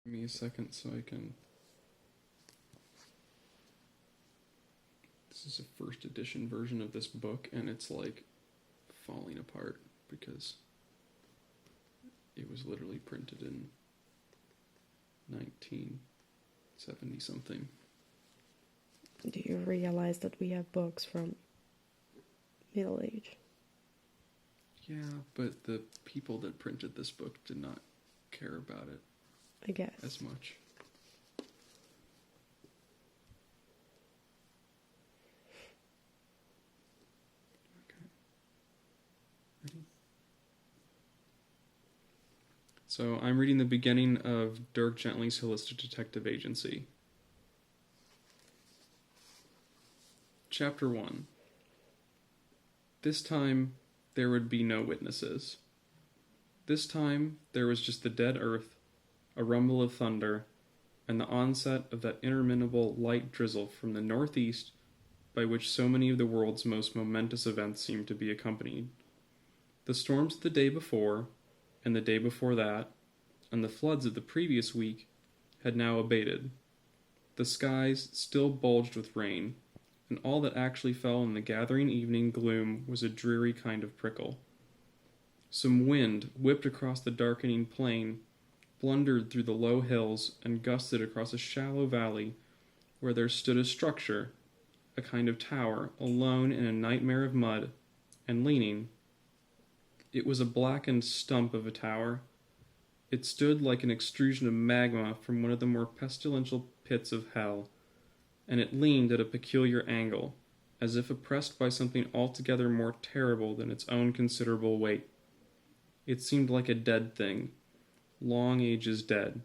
Give me a second so I can... This is a first edition version of this book, and it's like falling apart because it was literally printed in 1970 something. Do you realize that we have books from Middle Age? Yeah, but the people that printed this book did not care about it, I guess. as much. Okay. Ready? So I'm reading the beginning of Dirk Gently's Holistic Detective Agency. Chapter 1. This time, there would be no witnesses. This time, there was just the dead earth, a rumble of thunder, and the onset of that interminable light drizzle from the northeast by which so many of the world's most momentous events seemed to be accompanied. The storms of the day before, and the day before that, and the floods of the previous week had now abated. The skies still bulged with rain, and all that actually fell in the gathering evening gloom was a dreary kind of prickle. Some wind whipped across the darkening plain, blundered through the low hills, and gusted across a shallow valley where there stood a structure, a kind of tower, alone in a nightmare of mud, and leaning. It was a blackened stump of a tower. It stood like an extrusion of magma from one of the more pestilential pits of hell, and it leaned at a peculiar angle, as if oppressed by something altogether more terrible than its own considerable weight. It seemed like a dead thing, long ages dead,